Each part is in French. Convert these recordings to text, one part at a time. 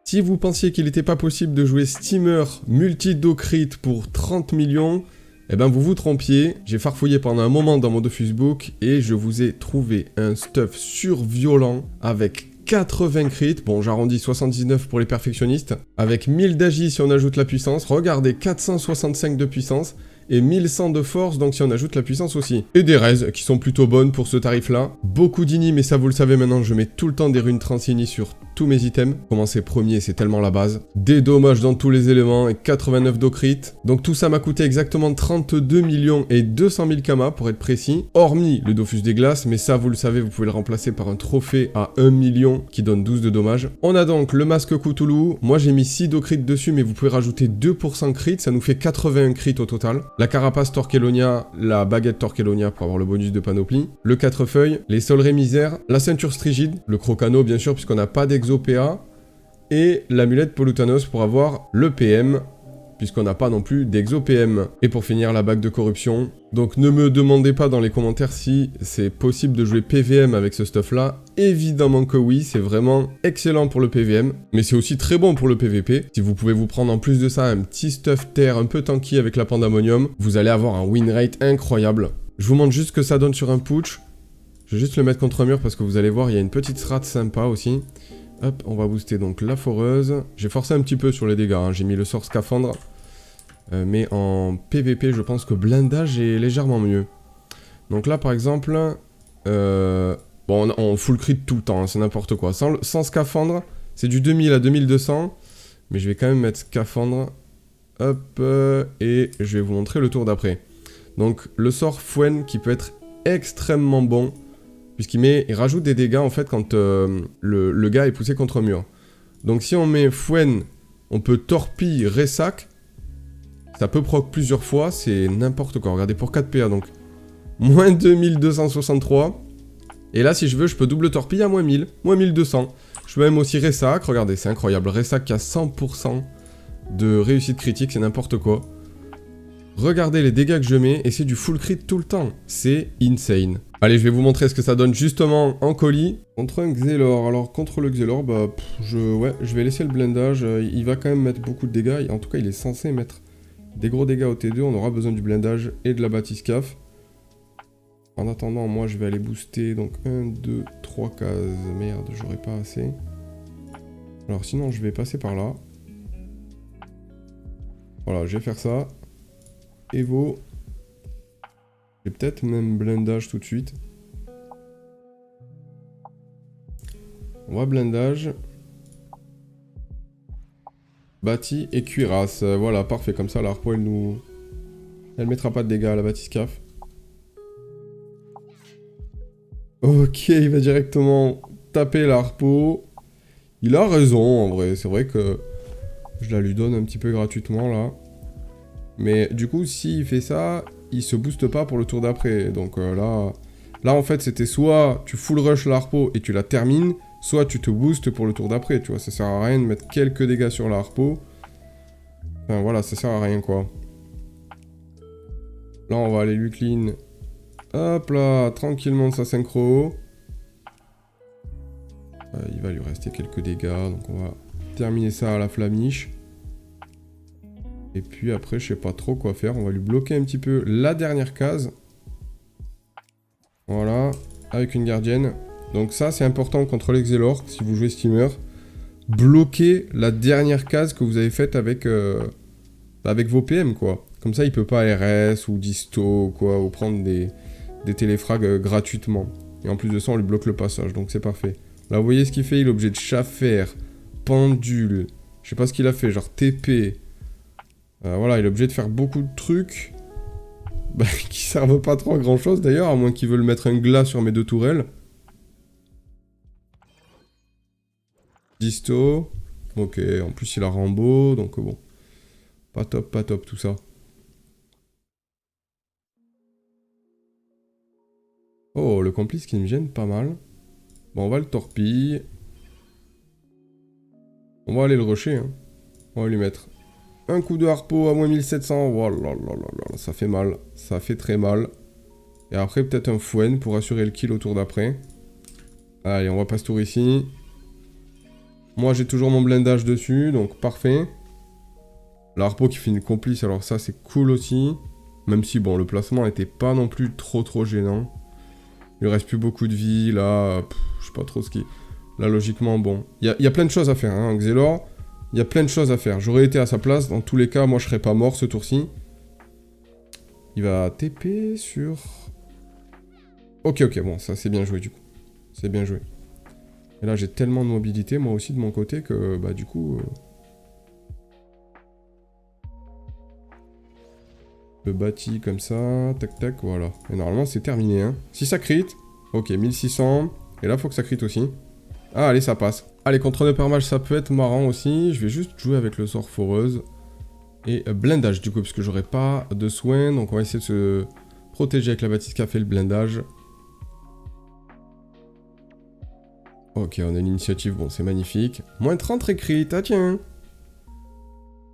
Si vous pensiez qu'il n'était pas possible de jouer Steamer multi-do-crit pour 30 millions, eh ben vous vous trompiez. J'ai farfouillé pendant un moment dans mon Dofus Book et je vous ai trouvé un stuff surviolent avec 80 crits, bon j'arrondis 79 pour les perfectionnistes, avec 1000 d'agi si on ajoute la puissance, regardez 465 de puissance, et 1100 de force, donc si on ajoute la puissance aussi. Et des raises, qui sont plutôt bonnes pour ce tarif-là. Beaucoup d'inis, mais ça vous le savez maintenant, je mets tout le temps des runes transini sur tous mes items. Commencer premier, c'est tellement la base. Des dommages dans tous les éléments, et 89 d'eau crit. Donc tout ça m'a coûté exactement 32 millions et 200 000 kamas, pour être précis. Hormis le Dofus des glaces, mais ça vous le savez, vous pouvez le remplacer par un trophée à 1 million, qui donne 12 de dommages. On a donc le masque Cthulhu. Moi j'ai mis 6 d'eau crit dessus, mais vous pouvez rajouter 2% crit, ça nous fait 81 crit au total. La carapace Torquelonia, la baguette Torquelonia pour avoir le bonus de panoplie, le 4 feuilles, les soleries misères, la ceinture strigide, le crocano bien sûr puisqu'on n'a pas d'exo-PA, et l'amulette Polutanos pour avoir le PM, puisqu'on n'a pas non plus d'exo-PM. Et pour finir, la bague de corruption. Donc ne me demandez pas dans les commentaires si c'est possible de jouer PVM avec ce stuff-là. Évidemment que oui, c'est vraiment excellent pour le PVM, mais c'est aussi très bon pour le PVP. Si vous pouvez vous prendre en plus de ça un petit stuff terre un peu tanky avec la Pandamonium, vous allez avoir un win rate incroyable. Je vous montre juste ce que ça donne sur un putsch. Je vais juste le mettre contre un mur parce que vous allez voir, il y a une petite strat sympa aussi. Hop, on va booster donc la foreuse. J'ai forcé un petit peu sur les dégâts, hein. J'ai mis le sort scaphandre. Mais en PVP, je pense que blindage est légèrement mieux. Donc là, par exemple, bon, on full crit tout le temps, hein, c'est n'importe quoi. Sans scaphandre, c'est du 2000 à 2200. Mais je vais quand même mettre scaphandre. Hop, et je vais vous montrer le tour d'après. Donc, le sort Fouenne qui peut être extrêmement bon. Puisqu'il rajoute des dégâts en fait quand le gars est poussé contre un mur. Donc si on met Fouenne, on peut torpille Ressac. Ça peut proc plusieurs fois, c'est n'importe quoi. Regardez pour 4 PA donc. Moins 2263. Et là si je veux, je peux double torpille à moins 1000. Moins 1200. Je peux même aussi Ressac, regardez, c'est incroyable. Ressac qui a 100% de réussite critique, c'est n'importe quoi. Regardez les dégâts que je mets et c'est du full crit tout le temps. C'est insane. Allez, je vais vous montrer ce que ça donne justement en colis. Contre un Xelor. Alors, contre le Xelor, bah, je vais laisser le blindage. Il va quand même mettre beaucoup de dégâts. En tout cas, il est censé mettre des gros dégâts au T2. On aura besoin du blindage et de la batiscaf. En attendant, moi, je vais aller booster. Donc, 1, 2, 3 cases. Merde, j'aurais pas assez. Alors, sinon, je vais passer par là. Voilà, je vais faire ça. Evo. J'ai peut-être même blindage tout de suite. On va blindage. Bâti et cuirasse. Voilà, parfait. Comme ça, la harpo, elle mettra pas de dégâts à la batiscaf. Ok, il va directement taper la harpo. Il a raison, en vrai. C'est vrai que je la lui donne un petit peu gratuitement, là. Mais du coup, s'il fait ça, il se booste pas pour le tour d'après. Donc là, en fait, c'était soit tu full rush la harpo et tu la termines, soit tu te boostes pour le tour d'après, tu vois. Ça sert à rien de mettre quelques dégâts sur la harpo. Enfin, voilà, ça sert à rien, quoi. Là, on va aller lui clean. Hop là, tranquillement de sa synchro. Il va lui rester quelques dégâts, donc on va terminer ça à la flamiche. Et puis après, je sais pas trop quoi faire. On va lui bloquer un petit peu la dernière case. Voilà, avec une gardienne. Donc ça, c'est important contre les Xelor, si vous jouez Steamer. Bloquez la dernière case que vous avez faite avec vos PM, quoi. Comme ça, il peut pas RS ou disto, quoi, ou prendre des téléfrags gratuitement. Et en plus de ça, on lui bloque le passage, donc c'est parfait. Là, vous voyez ce qu'il fait, il est obligé de chaffaire, pendule, je sais pas ce qu'il a fait, genre TP... voilà, il est obligé de faire beaucoup de trucs bah, qui servent pas trop à grand chose d'ailleurs, à moins qu'ils veulent mettre un glas sur mes deux tourelles. Disto. Ok, en plus il a Rambo, donc bon. Pas top tout ça. Oh, le complice qui me gêne pas mal. Bon, on va le torpille. On va aller le rusher, hein. On va lui mettre... un coup de harpo à moins 1700, oh là là là là, ça fait mal, ça fait très mal. Et après peut-être un Fouenne pour assurer le kill au tour d'après. Allez, on va passe tour ici. Moi, j'ai toujours mon blindage dessus, donc parfait. L'harpo qui fait une complice, alors ça, c'est cool aussi. Même si, bon, le placement n'était pas non plus trop gênant. Il reste plus beaucoup de vie, là, je sais pas trop ce qui... Là, logiquement, bon. Il y a plein de choses à faire, hein, Xelor. Il y a plein de choses à faire. J'aurais été à sa place, dans tous les cas, moi, je serais pas mort ce tour-ci. Il va TP sur... Ok, bon, ça, c'est bien joué, du coup. C'est bien joué. Et là, j'ai tellement de mobilité, moi aussi, de mon côté, que, bah, du coup... Le bâti comme ça, tac, voilà. Et normalement, c'est terminé, hein. Si ça crit, ok, 1600. Et là, faut que ça crit aussi. Ah, allez, ça passe. Allez, contre Neupermage, ça peut être marrant aussi. Je vais juste jouer avec le sort foreuse. Et blindage, du coup, parce que j'aurai pas de soins. Donc, on va essayer de se protéger avec la batiscaf et le blindage. Ok, on a une initiative. Bon, c'est magnifique. Moins 30 récrit, ah tiens.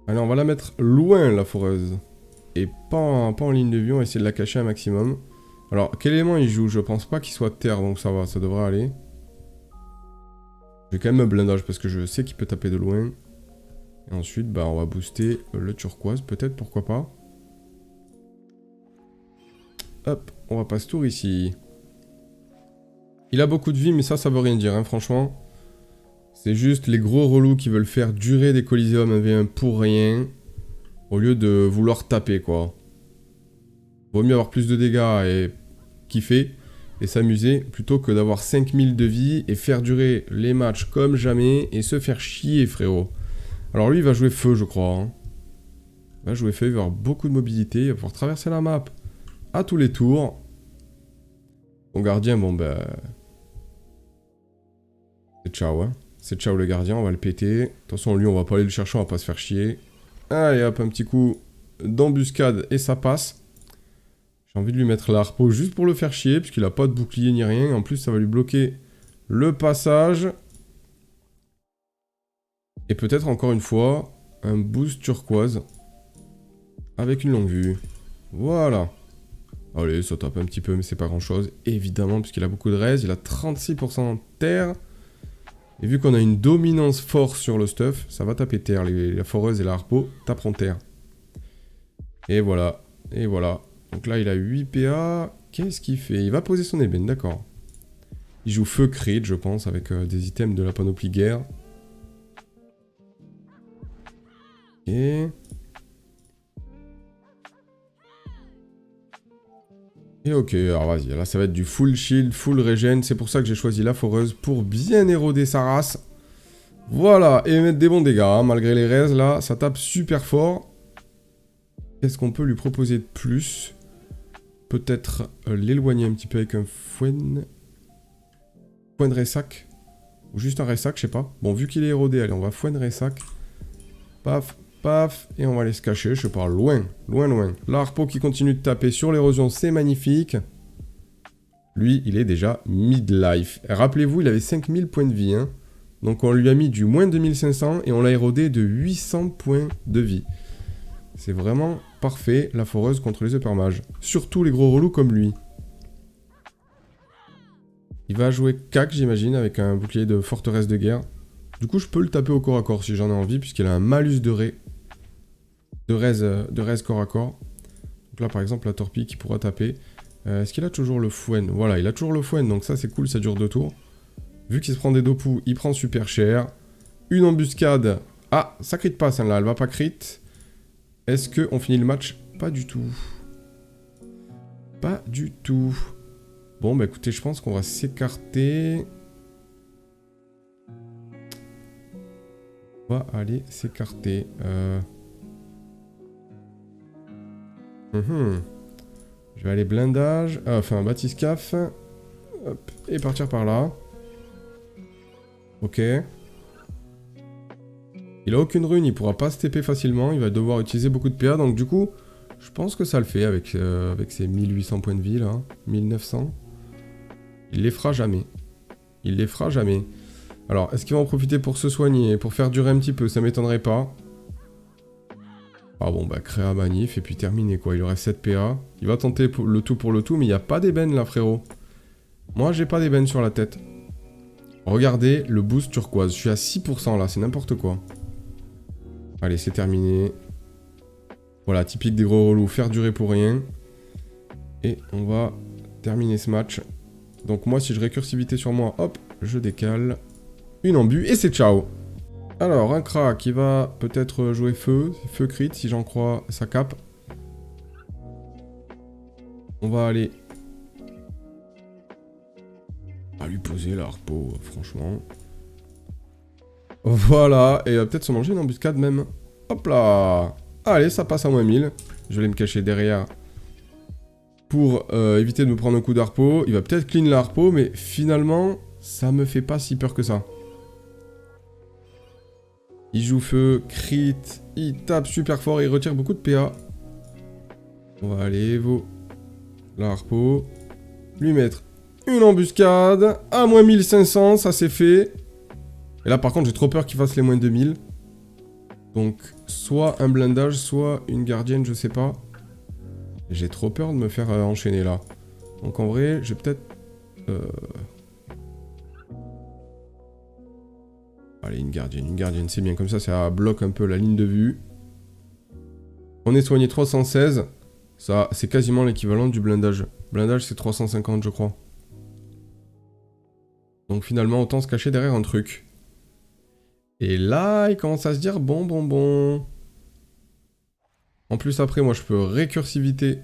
Allez, on va la mettre loin, la foreuse. Et pas en ligne de vue, on va essayer de la cacher un maximum. Alors, quel élément il joue? Je pense pas qu'il soit terre, donc ça va, ça devrait aller. J'ai quand même un blindage parce que je sais qu'il peut taper de loin. Et ensuite, bah, on va booster le turquoise, peut-être, pourquoi pas. Hop, on va passer tour ici. Il a beaucoup de vie, mais ça veut rien dire, hein, franchement. C'est juste les gros relous qui veulent faire durer des Coliseum 1v1 pour rien. Au lieu de vouloir taper, quoi. Vaut mieux avoir plus de dégâts et kiffer et s'amuser plutôt que d'avoir 5000 de vie et faire durer les matchs comme jamais et se faire chier, frérot. Alors lui, il va jouer feu, je crois. Hein. Il va jouer feu, il va avoir beaucoup de mobilité, il va pouvoir traverser la map à tous les tours. Mon gardien, bon, ben... c'est ciao, hein. C'est ciao le gardien, on va le péter. De toute façon, lui, on va pas aller le chercher, on va pas se faire chier. Allez hop, un petit coup d'embuscade et ça passe. J'ai envie de lui mettre l'harpo juste pour le faire chier, puisqu'il a pas de bouclier ni rien. En plus, ça va lui bloquer le passage. Et peut-être encore une fois, un boost turquoise. Avec une longue vue. Voilà. Allez, ça tape un petit peu, mais c'est pas grand chose. Évidemment, puisqu'il a beaucoup de res, il a 36% terre. Et vu qu'on a une dominance force sur le stuff, ça va taper terre. La foreuse et la harpo taperont terre. Et voilà. Et voilà. Donc là, il a 8 PA. Qu'est-ce qu'il fait? Il va poser son ébène, d'accord. Il joue feu crit, je pense, avec des items de la panoplie guerre. Ok. Et ok, alors vas-y, là ça va être du full shield, full regen, c'est pour ça que j'ai choisi la foreuse, pour bien éroder sa race. Voilà, et mettre des bons dégâts, hein. Malgré les raises, là, ça tape super fort. Qu'est-ce qu'on peut lui proposer de plus? Peut-être l'éloigner un petit peu avec un fouet de ressac. Ou juste un ressac, je sais pas. Bon, vu qu'il est érodé, allez, on va fouet de ressac. Paf, paf, et on va aller se cacher, je sais pas, loin. L'harpo qui continue de taper sur l'érosion, c'est magnifique. Lui, il est déjà midlife. Rappelez-vous, il avait 5000 points de vie, hein. Donc on lui a mis du moins 2500 et on l'a érodé de 800 points de vie. C'est vraiment parfait, la foreuse contre les Eupermages. Surtout les gros relous comme lui. Il va jouer CAC, j'imagine, avec un bouclier de forteresse de guerre. Du coup, je peux le taper au corps à corps si j'en ai envie, puisqu'il a un malus de res corps à corps. Donc là, par exemple, la torpille qui pourra taper. Est-ce qu'il a toujours le fouet? Voilà, il a toujours le fouet, donc ça, c'est cool, ça dure 2 tours. Vu qu'il se prend des dopous, il prend super cher. Une embuscade. Ah, ça crit pas, celle-là, elle va pas crit. Est-ce qu'on finit le match? Pas du tout. Pas du tout. Bon, bah écoutez, je pense qu'on va s'écarter. On va aller s'écarter. Je vais aller blindage. Enfin, batiscaf. Hop, et partir par là. Ok. Il a aucune rune, il pourra pas se TP facilement. Il va devoir utiliser beaucoup de PA. Donc du coup, je pense que ça le fait avec ses 1800 points de vie là. 1900. Il les fera jamais. Il les fera jamais. Alors, est-ce qu'il va en profiter pour se soigner, pour faire durer un petit peu? Ça m'étonnerait pas. Ah bon, bah, créa manif, et puis terminé, quoi. Il aurait 7 PA. Il va tenter le tout pour le tout, mais il n'y a pas d'ébène, là, frérot. Moi, j'ai pas d'ébène sur la tête. Regardez le boost turquoise. Je suis à 6% là, c'est n'importe quoi. Allez, c'est terminé. Voilà, typique des gros relous, faire durer pour rien. Et on va terminer ce match. Donc moi, si je récursivité sur moi, hop, je décale. Une ambu et c'est ciao. Alors, un crack qui va peut-être jouer feu. Feu crit, si j'en crois, ça cape. On va aller... à lui poser la harpo, franchement. Voilà, et peut-être se manger une embuscade même. Hop là. Allez, ça passe à moins 1000. Je vais aller me cacher derrière pour éviter de me prendre un coup d'harpo. Il va peut-être clean la harpo, mais finalement, ça me fait pas si peur que ça. Il joue feu, crit, il tape super fort, il retire beaucoup de PA. On va aller Evo la harpo, lui mettre une embuscade à moins 1500, ça c'est fait. Et là par contre j'ai trop peur qu'il fasse les moins 2000. Donc soit un blindage, soit une gardienne, je sais pas. J'ai trop peur de me faire enchaîner là. Donc en vrai, je vais peut-être... Allez, une gardienne, c'est bien. Comme ça bloque un peu la ligne de vue. On est soigné 316. Ça, c'est quasiment l'équivalent du blindage. Blindage, c'est 350, je crois. Donc finalement, autant se cacher derrière un truc. Et là, il commence à se dire, bon. En plus, après, moi, je peux récursivité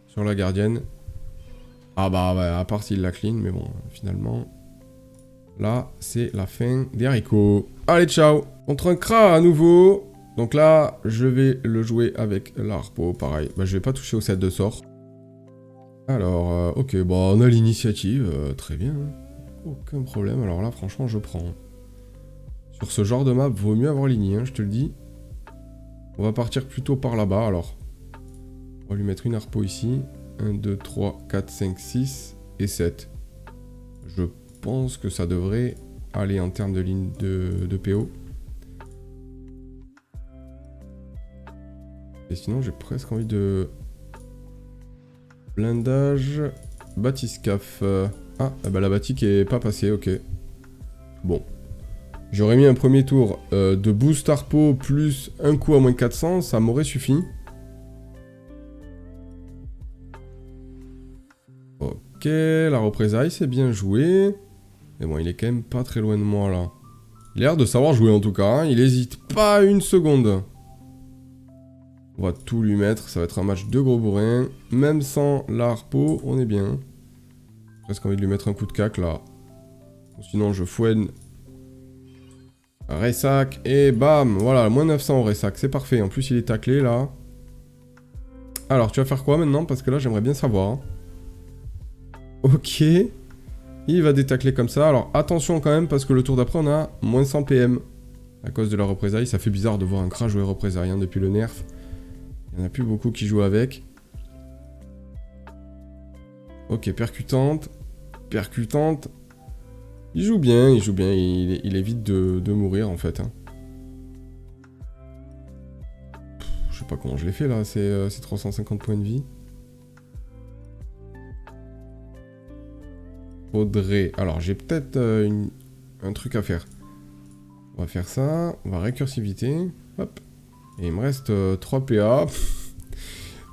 sur la gardienne. Ah bah, ouais, à part s'il la clean, mais bon, finalement... Là, c'est la fin des haricots. Allez, ciao. Contre un Kra à nouveau. Donc là, je vais le jouer avec l'harpo, pareil. Bah, je vais pas toucher au set de sort. Alors, ok, bah, on a l'initiative. Très bien. Aucun problème. Alors là, franchement, je prends. Sur ce genre de map, vaut mieux avoir ligne, hein, je te le dis. On va partir plutôt par là-bas, alors. On va lui mettre une harpo ici. 1, 2, 3, 4, 5, 6 et 7. Je pense que ça devrait aller en termes de ligne de PO. Et sinon, j'ai presque envie de... Blindage... Batiscaf. Ah, bah la batique est pas passée, ok. Bon. J'aurais mis un premier tour de boost harpo plus un coup à moins 400, ça m'aurait suffi. Ok, la représaille, c'est bien joué. Mais bon, il est quand même pas très loin de moi, là. Il a l'air de savoir jouer, en tout cas. Hein. Il hésite pas une seconde. On va tout lui mettre. Ça va être un match de gros bourrin. Même sans la harpo, on est bien. J'ai presque envie de lui mettre un coup de cac, là. Sinon, je fouenne. Ressac. Et bam. Voilà, moins 900 au Ressac. C'est parfait. En plus, il est taclé, là. Alors, tu vas faire quoi, maintenant? Parce que là, j'aimerais bien savoir. Ok. Il va détacler comme ça. Alors attention quand même parce que le tour d'après on a moins 100 PM. À cause de la représaille. Ça fait bizarre de voir un Kra jouer représaille hein, depuis le nerf. Il n'y en a plus beaucoup qui jouent avec. Ok, percutante. Percutante. Il joue bien, il évite de mourir en fait. Hein. Je sais pas comment je l'ai fait là, c'est 350 points de vie. Faudrait... Alors, j'ai peut-être un truc à faire. On va faire ça. On va récursivité. Hop. Et il me reste 3 PA.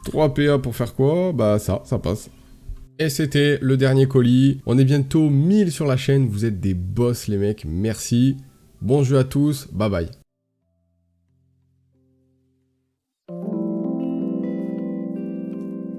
3 PA pour faire quoi? Bah ça passe. Et c'était le dernier colis. On est bientôt 1000 sur la chaîne. Vous êtes des boss les mecs. Merci. Bon jeu à tous. Bye bye.